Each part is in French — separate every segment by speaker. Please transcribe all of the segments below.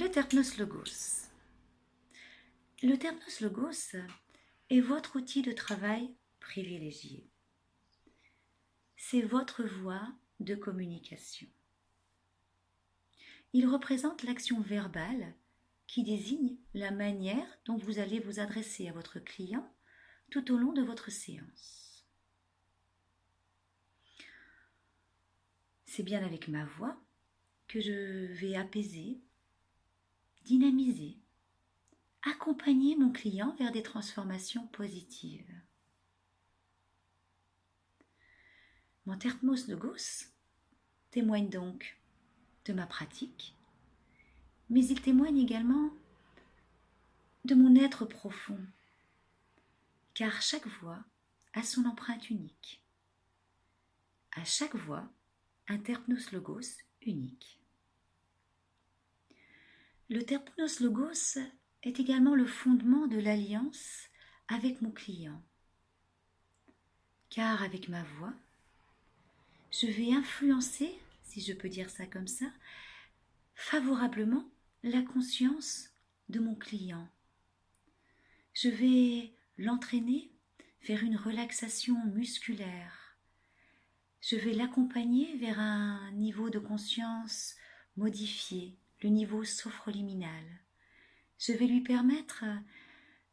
Speaker 1: Le Terpnos Logos. Le Terpnos Logos est votre outil de travail privilégié. C'est votre voie de communication. Il représente l'action verbale qui désigne la manière dont vous allez vous adresser à votre client tout au long de votre séance. C'est bien avec ma voix que je vais apaiser, dynamiser, accompagner mon client vers des transformations positives. Mon Terpnos Logos témoigne donc de ma pratique, mais il témoigne également de mon être profond, car chaque voix a son empreinte unique. À chaque voix, un Terpnos Logos unique. Le Terpnos Logos est également le fondement de l'alliance avec mon client, car avec ma voix, je vais influencer, si je peux dire ça comme ça, favorablement la conscience de mon client. Je vais l'entraîner vers une relaxation musculaire. Je vais l'accompagner vers un niveau de conscience modifié, le niveau sophroliminal. Je vais lui permettre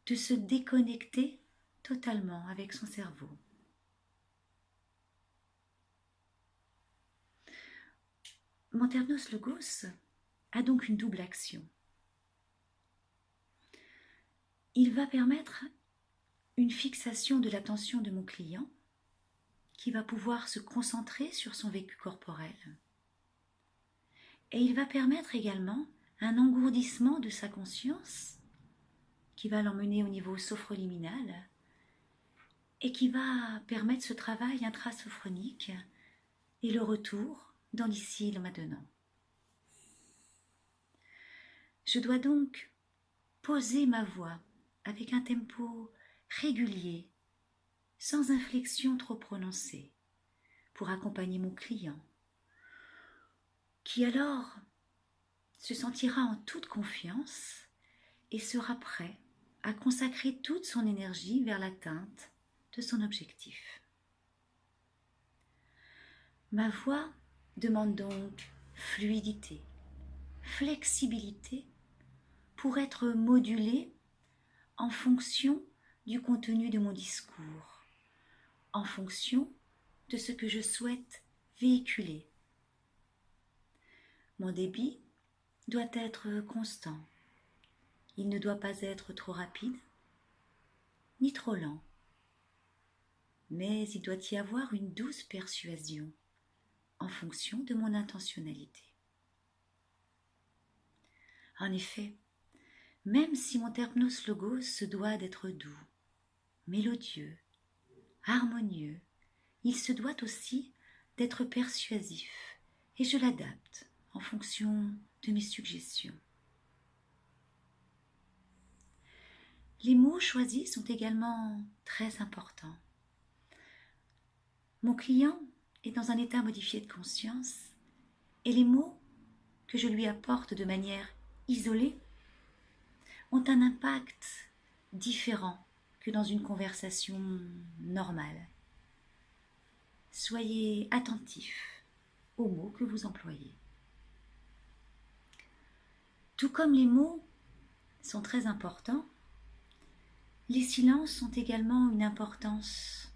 Speaker 1: de se déconnecter totalement avec son cerveau. Mon Terpnos Logos a donc une double action. Il va permettre une fixation de l'attention de mon client qui va pouvoir se concentrer sur son vécu corporel. Et il va permettre également un engourdissement de sa conscience qui va l'emmener au niveau sophroliminal et qui va permettre ce travail intrasophronique et le retour dans l'ici et le maintenant. Je dois donc poser ma voix avec un tempo régulier, sans inflexion trop prononcée, pour accompagner mon client, qui alors se sentira en toute confiance et sera prêt à consacrer toute son énergie vers l'atteinte de son objectif. Ma voix demande donc fluidité, flexibilité pour être modulée en fonction du contenu de mon discours, en fonction de ce que je souhaite véhiculer. Mon débit doit être constant. Il ne doit pas être trop rapide, ni trop lent. Mais il doit y avoir une douce persuasion en fonction de mon intentionnalité. En effet, même si mon Terpnos Logos se doit d'être doux, mélodieux, harmonieux, il se doit aussi d'être persuasif et je l'adapte en fonction de mes suggestions. Les mots choisis sont également très importants. Mon client est dans un état modifié de conscience et les mots que je lui apporte de manière isolée ont un impact différent que dans une conversation normale. Soyez attentifs aux mots que vous employez. Tout comme les mots sont très importants, les silences ont également une importance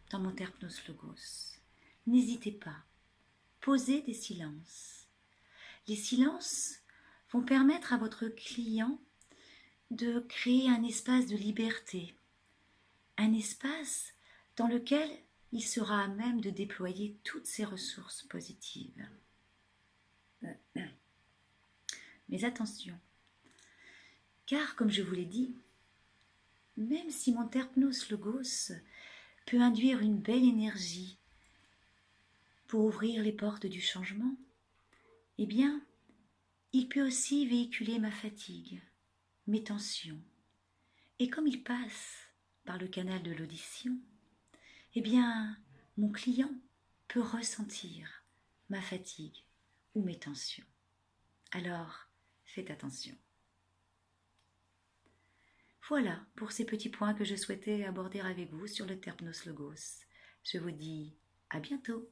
Speaker 1: dans mon Terpnos Logos. N'hésitez pas, posez des silences. Les silences vont permettre à votre client de créer un espace de liberté, un espace dans lequel il sera à même de déployer toutes ses ressources positives. Mais attention, car comme je vous l'ai dit, même si mon Terpnos Logos peut induire une belle énergie pour ouvrir les portes du changement, eh bien, il peut aussi véhiculer ma fatigue, mes tensions. Et comme il passe par le canal de l'audition, eh bien, mon client peut ressentir ma fatigue ou mes tensions. Alors, faites attention. Voilà pour ces petits points que je souhaitais aborder avec vous sur le Terpnos Logos. Je vous dis à bientôt.